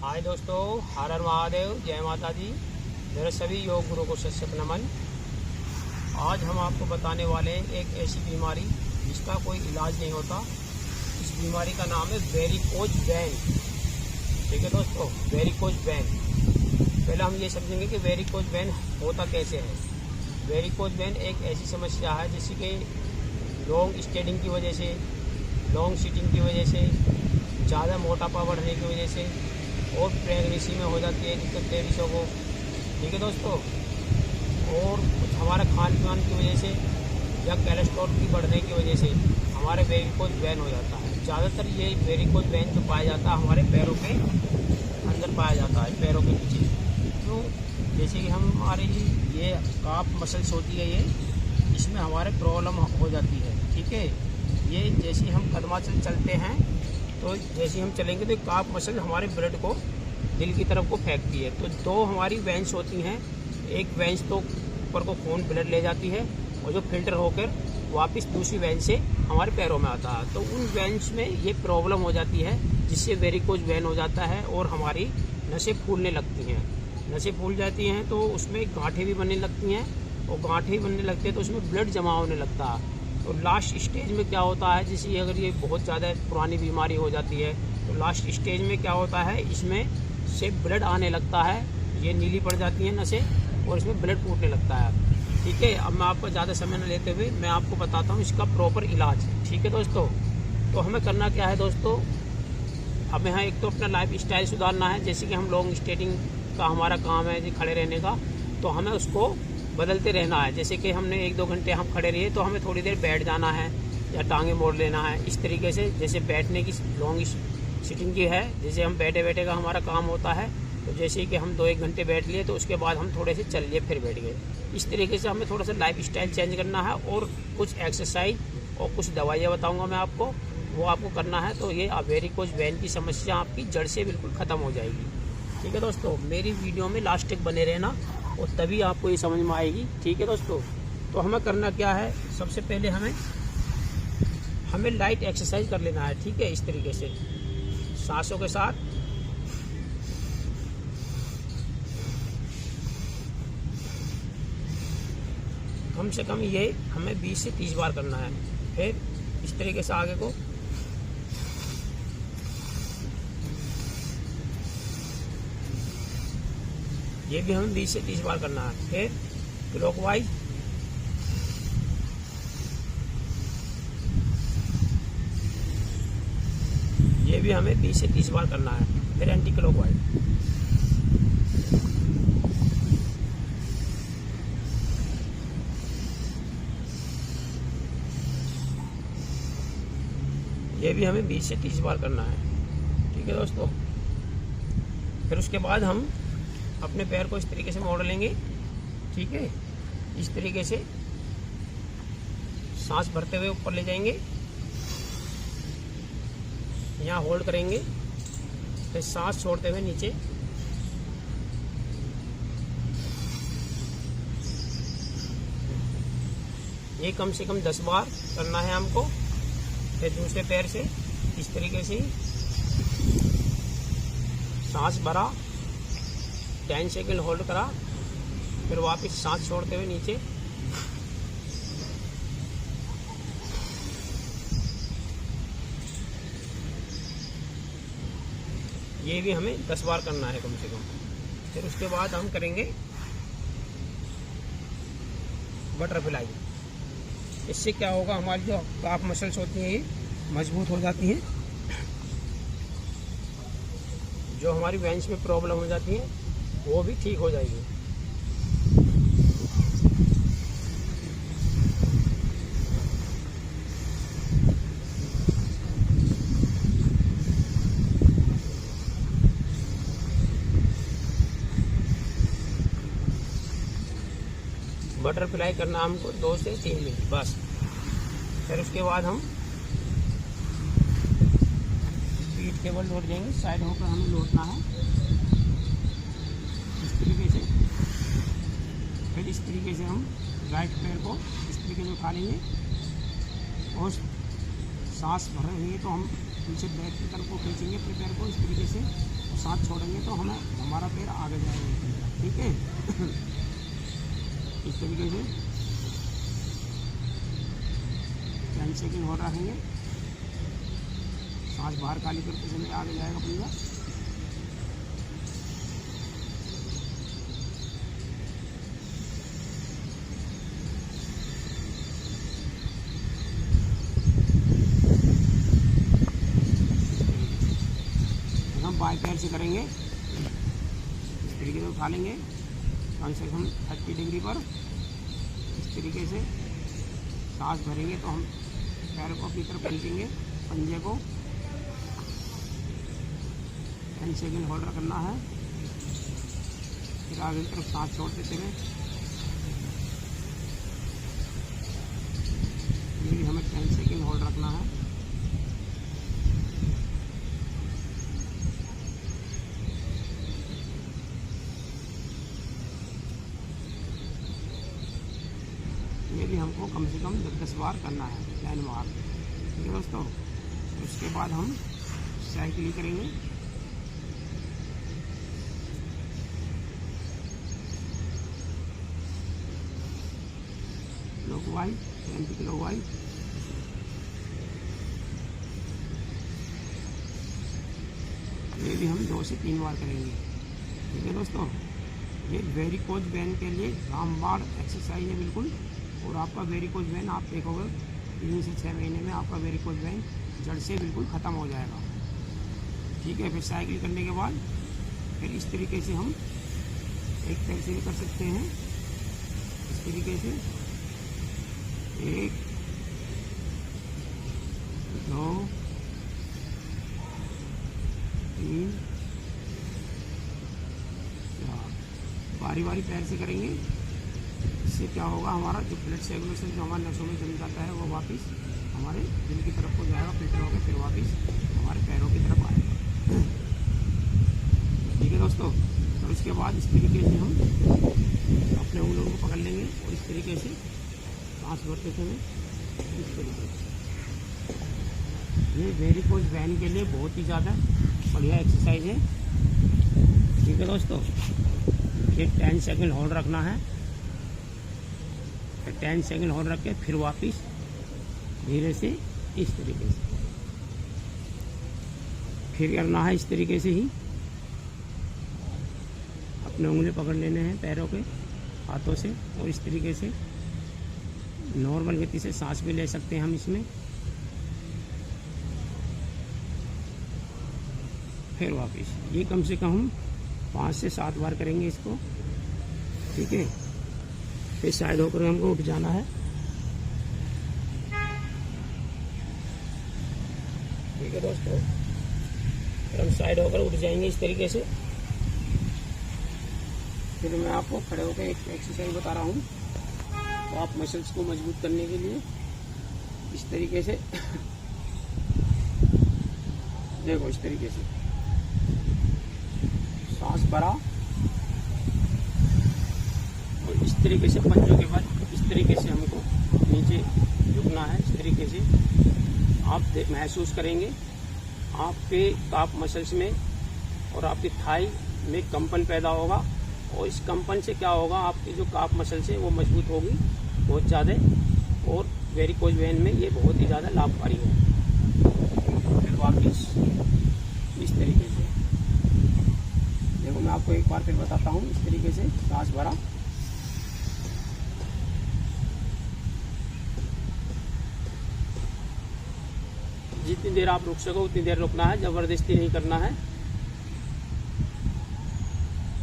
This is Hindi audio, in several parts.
हाय दोस्तों, हर हर महादेव, जय माता दी। मेरे सभी योग गुरु को सत नमन। आज हम आपको बताने वाले हैं एक ऐसी बीमारी जिसका कोई इलाज नहीं होता। इस बीमारी का नाम है वेरिकोज वेन। ठीक है दोस्तों, वेरिकोज वेन। पहले हम ये समझेंगे कि वेरिकोज वेन होता कैसे है। वेरिकोज वेन एक ऐसी समस्या है जिससे कि लॉन्ग स्टैंडिंग की वजह से, लॉन्ग सीटिंग की वजह से, ज़्यादा मोटापा बढ़ने की वजह से और प्रेगनेंसी में हो जाती है दिक्कत लेडीज़ों को। ठीक है दोस्तों, और कुछ हमारा खान पान की वजह से या कोलेस्ट्रॉल की बढ़ने की वजह से हमारे वेरिकोज वेन हो जाता है। ज़्यादातर ये वेरिकोज वेन जो पाया जाता है हमारे पैरों के अंदर पाया जाता है, पैरों के पीछे। तो जैसे कि हमारी ये काफ मसल्स होती है, ये इसमें हमारे प्रॉब्लम हो जाती है। ठीक है, ये जैसे हम कदमाचल चलते हैं तो जैसे हम चलेंगे तो काफ मसल हमारे ब्लड को दिल की तरफ को फेंकती है। तो दो हमारी वेंस होती हैं, एक वेंस तो ऊपर को खून ब्लड ले जाती है और जो फिल्टर होकर वापस दूसरी वेंस से हमारे पैरों में आता है। तो उन वेंस में ये प्रॉब्लम हो जाती है जिससे वेरिकोज वेन हो जाता है और हमारी नसें फूलने लगती हैं। नसें फूल जाती हैं तो उसमें गांठें भी बनने लगती हैं, और गांठें बनने लगती हैं तो उसमें ब्लड जमा होने लगता है। तो लास्ट स्टेज में क्या होता है, जैसे अगर ये बहुत ज़्यादा पुरानी बीमारी हो जाती है तो लास्ट स्टेज में क्या होता है, इसमें से ब्लड आने लगता है, ये नीली पड़ जाती हैं नसें और इसमें ब्लड फूटने लगता है। ठीक है, अब मैं आपको ज़्यादा समय न लेते हुए मैं आपको बताता हूँ इसका प्रॉपर इलाज। ठीक है दोस्तों, तो हमें करना क्या है दोस्तों, हमें यहाँ एक तो अपना लाइफ स्टाइल सुधारना है। जैसे कि हम लॉन्ग स्टैंडिंग का हमारा काम है जी, खड़े रहने का, तो हमें उसको बदलते रहना है। जैसे कि हमने 1-2 घंटे हम खड़े रहिए तो हमें थोड़ी देर बैठ जाना है या टांगे मोड़ लेना है। इस तरीके से जैसे बैठने की लॉन्ग सीटिंग की है, जैसे हम बैठे बैठे का हमारा काम होता है, तो जैसे कि हम 2-1 घंटे बैठ लिए तो उसके बाद हम थोड़े से चल लिए फिर बैठ गए। इस तरीके से हमें थोड़ा सा लाइफ स्टाइल चेंज करना है और कुछ एक्सरसाइज और कुछ दवाइयाँ बताऊँगा मैं आपको, वो आपको करना है। तो ये वेरिकोज वेन की समस्या आपकी जड़ से बिल्कुल ख़त्म हो जाएगी। ठीक है दोस्तों, मेरी वीडियो में लास्ट तक बने रहना और तभी आपको ये समझ में आएगी। ठीक है दोस्तों, तो हमें करना क्या है, सबसे पहले हमें लाइट एक्सरसाइज कर लेना है। ठीक है, इस तरीके से सांसों के साथ कम से कम ये हमें 20 से 30 बार करना है। फिर इस तरीके से आगे को ये भी हमें 20 से 30 बार करना है। फिर क्लॉकवाइज, ये भी हमें 20 से 30 बार करना है। फिर एंटी क्लॉकवाइज, ये भी हमें 20 से 30 बार करना है। ठीक है दोस्तों, फिर उसके बाद हम अपने पैर को इस तरीके से मोड़ लेंगे। ठीक है, इस तरीके से सांस भरते हुए ऊपर ले जाएंगे, यहाँ होल्ड करेंगे, फिर सांस छोड़ते हुए नीचे, ये कम से कम 10 बार करना है हमको। फिर दूसरे पैर से इस तरीके से सांस भरा, 10 सेकंड होल्ड करा, फिर वापस सांस छोड़ते हुए नीचे, ये भी हमें 10 बार करना है कम से कम। फिर उसके बाद हम करेंगे बटरफ्लाई। इससे क्या होगा, हमारी जो काफ मसल्स होती हैं ये मजबूत हो जाती हैं, जो हमारी वेंस में प्रॉब्लम हो जाती है वो भी ठीक हो जाएगी। बटरफ्लाई करना हमको 2 से 3 मिनट बस। फिर उसके बाद हम पीठ केवल लौट जाएंगे, साइड होकर हमें लौटना है इस तरीके से। फिर इस तरीके से हम राइट पैर को इस तरीके से उठा लेंगे और सांस भर रही है तो हम पीछे बैक की तरफ को खींचेंगे अपने पैर को इस तरीके से, और सांस छोड़ेंगे तो हमारा पैर आगे जाएगा। ठीक है, इस तरीके से 10 सेकेंड और रखेंगे। सांस बाहर खाली करते समय आगे जाएगा पंजा। हम बाएं पैर से करेंगे, इस तरीके से उठा लेंगे कम से कम 30 डिग्री पर। इस तरीके से सांस भरेंगे तो हम पैर को अपनी तरफ खींचेंगे, पंजे को 10 सेकेंड होल्ड करना है। फिर आगे की तरफ सांस छोड़ते समय ये भी हमें 10 सेकेंड होल्ड रखना है। ये भी हमको कम से कम 10 बार करना है, लाइन मार। ठीक है दोस्तों, उसके बाद हम साइकिल करेंगे। लोगवाई 70 की लोगवाई। ये भी हम 2 से 3 बार करेंगे। ठीक है दोस्तों, ये वेरिकोज वेन के लिए रामबाण एक्सरसाइज है बिल्कुल। और आपका वेरिकोज वेन आप देखोगे 3 से 6 महीने में आपका वेरिकोज वेन जड़ से बिल्कुल ख़त्म हो जाएगा। ठीक है, फिर साइकिल करने के बाद फिर इस तरीके से हम एक पैर से भी कर सकते हैं। इस तरीके से 1 2 3 4 बारी बारी पैर से करेंगे। इससे क्या होगा, हमारा जो ब्लड सर्कुलेशन जो हमारे नसों में जम जाता है वो वापस हमारे दिल की तरफ को जाएगा, फिल्टर होकर फिर वापस हमारे पैरों की तरफ आएगा। ठीक है दोस्तों, तो इसके बाद इस तरीके से हम अपने उंगलियों को पकड़ लेंगे और इस तरीके से सांस भरते समय इस तरीके से। ये वेरिकोज वेन के लिए बहुत ही ज़्यादा बढ़िया एक्सरसाइज है। ठीक है दोस्तों, ये 10 सेकेंड होल्ड रखना है। 10 सेकेंड होल्ड रख के फिर वापस धीरे से इस तरीके से फिर करना है। इस तरीके से ही अपने उंगली पकड़ लेने हैं पैरों के हाथों से और इस तरीके से नॉर्मल गति से सांस भी ले सकते हैं हम इसमें। फिर वापस ये कम से कम 5 से 7 बार करेंगे इसको। ठीक है, फिर साइड होकर हमको उठ जाना है। ठीक है दोस्तों, फिर हम साइड होकर उठ जाएंगे इस तरीके से। फिर मैं आपको खड़े होकर एक एक्सरसाइज बता रहा हूँ, तो आप मसल्स को मजबूत करने के लिए इस तरीके से देखो, इस तरीके से सांस भरा और इस तरीके से पंजों के बाद इस तरीके से हमको नीचे झुकना है। इस तरीके से आप महसूस करेंगे आपके काफ मसल्स में और आपकी थाई में कंपन पैदा होगा और इस कंपन से क्या होगा, आपकी जो काफ मसल्स है वो मजबूत होगी बहुत ज़्यादा और वेरिकोज वेन में ये बहुत ही ज़्यादा लाभकारी है। फिर वापस इस तरीके से देखो, मैं आपको एक बार फिर बताता हूँ। इस तरीके से सांस भरा, जितनी देर आप रुक सको उतनी देर रुकना है, जबरदस्ती नहीं करना है।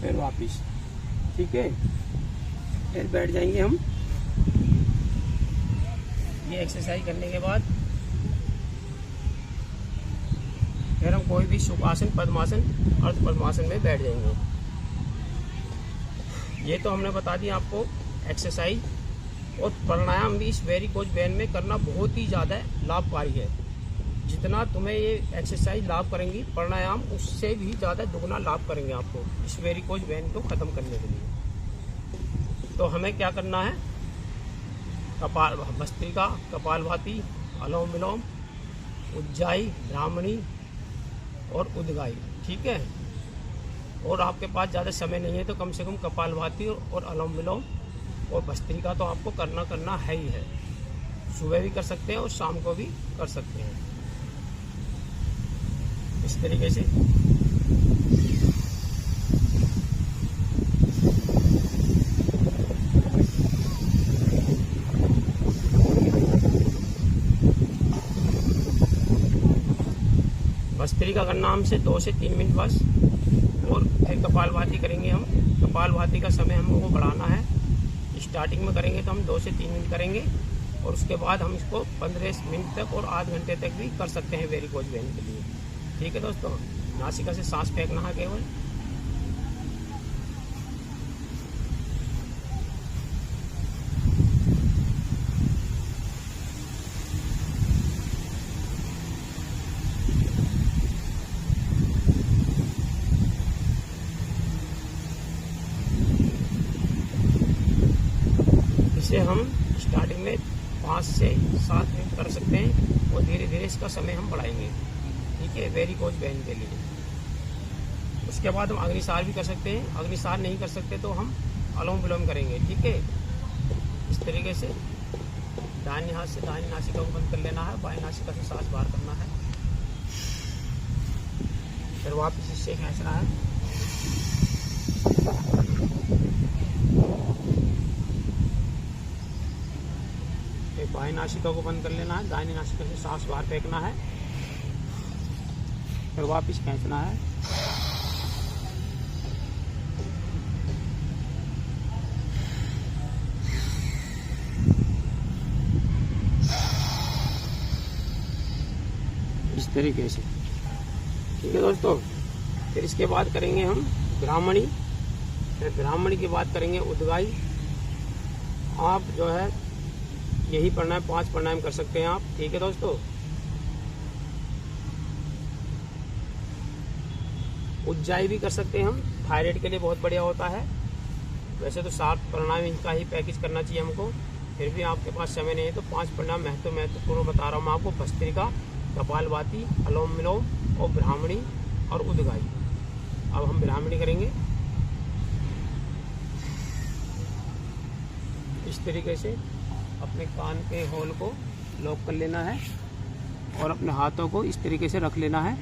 फिर वापिस। ठीक है, फिर बैठ जाएंगे हम। ये एक्सरसाइज करने के बाद फिर हम कोई भी सुखासन, पद्मासन, अर्ध पद्मासन में बैठ जाएंगे। ये तो हमने बता दिया आपको एक्सरसाइज, और प्राणायाम भी इस वेरिकोज वेन में करना बहुत ही ज़्यादा लाभकारी है। जितना तुम्हें ये एक्सरसाइज लाभ करेंगी, प्राणायाम उससे भी ज़्यादा दुगना लाभ करेंगे आपको इस वेरिकोज वेन को ख़त्म करने के लिए। तो हमें क्या करना है, कपाल भस्त्रिका, कपालभाति, अनुलोम विलोम, उज्जाई, ब्राह्मणी और उद्गाई। ठीक है, और आपके पास ज़्यादा समय नहीं है तो कम से कम कपालभाति और अनुलोम विलोम और भस्त्रिका तो आपको करना है ही है। सुबह भी कर सकते हैं और शाम को भी कर सकते हैं इस तरीके से। भस्त्रिका करना हमसे 2 से 3 मिनट बस, और फिर कपालभाति करेंगे हम। कपालभाति का समय हमको बढ़ाना है। स्टार्टिंग में करेंगे तो हम 2 से 3 मिनट करेंगे, और उसके बाद हम इसको 15 मिनट तक और आध घंटे तक भी कर सकते हैं वेरिकोज वेन के लिए। ठीक है दोस्तों, नासिका से सांस फेंकना है केवल। इसे हम स्टार्टिंग में 5 से 7 मिनट कर सकते हैं, और धीरे धीरे इसका समय हम बढ़ाएंगे। ठीक है, वेरिकोज वेन के लिए। उसके बाद हम अग्निसार भी कर सकते हैं। अग्निसार नहीं कर सकते तो हम अनुलोम विलोम करेंगे। ठीक है, इस तरीके से दाहिने हाथ से दाहिनी नासिका को बंद कर लेना है, बाएं नासिका से सांस बाहर करना है, फिर वापस इससे खींचना है। बाएं नासिका को बंद कर लेना है, दाहिनी नासिका से सांस बाहर फेंकना है, फिर वापस खींचना है। इस तरीके से। ठीक है दोस्तों, फिर इसके बाद करेंगे हम ब्राह्मणी। फिर ब्राह्मणी के बाद करेंगे उद्गाई। आप जो है यही प्राणायाम 5 प्राणायाम कर सकते हैं आप। ठीक है दोस्तों, उज्जाई भी कर सकते हैं हम, थायराइड के लिए बहुत बढ़िया होता है। वैसे तो 7 प्राणायाम का ही पैकेज करना चाहिए हमको, फिर भी आपके पास समय नहीं है तो 5 प्राणायाम महत्वपूर्ण बता रहा हूँ मैं आपको। भस्त्रिका, कपालभाति, अनुलोम विलोम और ब्राह्मणी और उद्गाई। अब हम ब्राह्मणी करेंगे इस तरीके से। अपने कान के होल को लॉक कर लेना है, और अपने हाथों को इस तरीके से रख लेना है।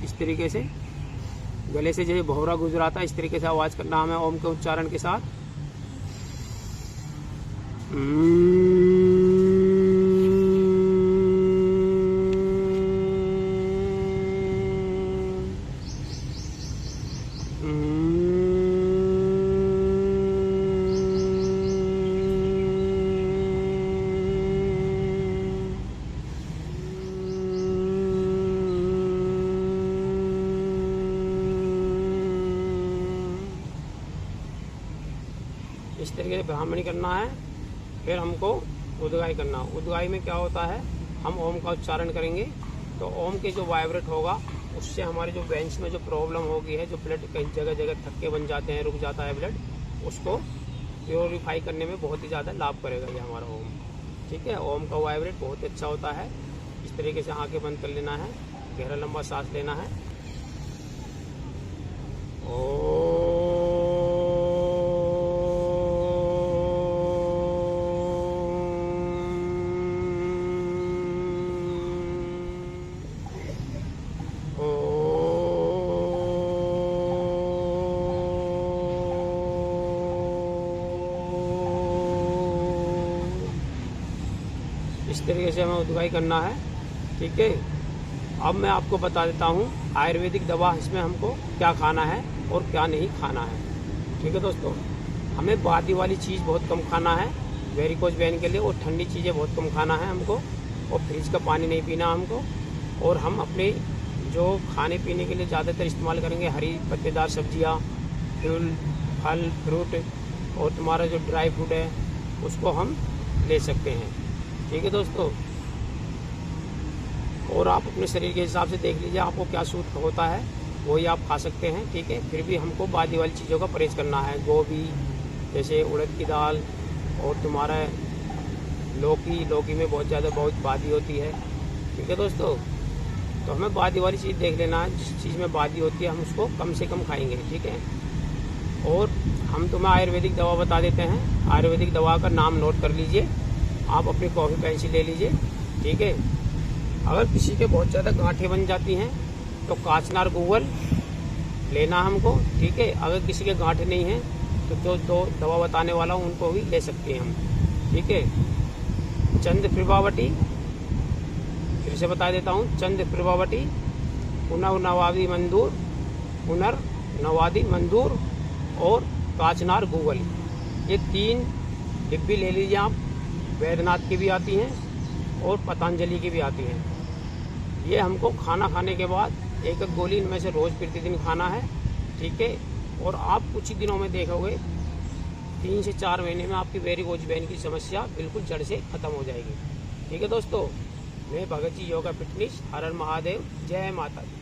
इस तरीके से गले से जैसे भौरा गुजराता है इस तरीके से आवाज करना हमें ओम के उच्चारण के साथ। इस तरीके से ब्राह्मणी करना है। फिर हमको उद्गाई करना। उद्गाई में क्या होता है, हम ओम का उच्चारण करेंगे तो ओम के जो वाइब्रेट होगा उससे हमारे जो वेंस में जो प्रॉब्लम होगी है, जो ब्लड कई जगह जगह थक्के बन जाते हैं, रुक जाता है ब्लड, उसको प्योरीफाई करने में बहुत ही ज़्यादा लाभ करेगा ये हमारा ओम। ठीक है, ओम का वाइब्रेट बहुत अच्छा होता है। इस तरीके से आंखें बंद कर लेना है, गहरा लंबा सांस लेना है। इस तरीके से हमें उद्गाई करना है। ठीक है, अब मैं आपको बता देता हूँ आयुर्वेदिक दवा इसमें हमको क्या खाना है और क्या नहीं खाना है। ठीक है दोस्तों, हमें बादी वाली चीज़ बहुत कम खाना है वेरिकोज वेन के लिए, और ठंडी चीज़ें बहुत कम खाना है हमको, और फ्रिज का पानी नहीं पीना हमको। और हम अपने जो खाने पीने के लिए ज़्यादातर इस्तेमाल करेंगे हरी पत्तेदार सब्जियाँ, फल फ्रूट, और तुम्हारा जो ड्राई फ्रूट है उसको हम ले सकते हैं। ठीक है दोस्तों, और आप अपने शरीर के हिसाब से देख लीजिए आपको क्या सूट होता है, वही आप खा सकते हैं। ठीक है, फिर भी हमको बादी वाली चीज़ों का परहेज करना है। गोभी, जैसे उड़द की दाल, और तुम्हारा लौकी में बहुत बादी होती है। ठीक है दोस्तों, तो हमें बादी वाली चीज़ देख लेना है, जिस चीज़ में बादी होती है हम उसको कम से कम खाएंगे, ठीक है। और हम तुम्हें आयुर्वेदिक दवा बता देते हैं। आयुर्वेदिक दवा का नाम नोट कर लीजिए, आप अपनी कॉपी पेंसिल ले लीजिए, ठीक है। अगर किसी के बहुत ज़्यादा गांठें बन जाती हैं तो काचनार गूगल लेना हमको, ठीक है। अगर किसी के गांठें नहीं हैं तो जो दो दवा बताने वाला हूँ उनको भी ले सकते हैं हम, ठीक है। चंद प्रभावटी, फिर से बता देता हूँ, चंद प्रभावटी, पुनर्नवादी मंदूर, पुनर्नवादी मंदूर और काचनार गूगल, ये 3 डिब्बी ले लीजिए आप। वैद्यनाथ की भी आती हैं और पतंजलि की भी आती हैं। ये हमको खाना खाने के बाद एक गोली इनमें से रोज़ प्रतिदिन खाना है, ठीक है। और आप कुछ ही दिनों में देखोगे 3 से 4 महीने में आपकी वेरिकोज वेन की समस्या बिल्कुल जड़ से खत्म हो जाएगी, ठीक है दोस्तों। मैं भगत जी योगा फिटनेस, हर हर महादेव, जय माता दी।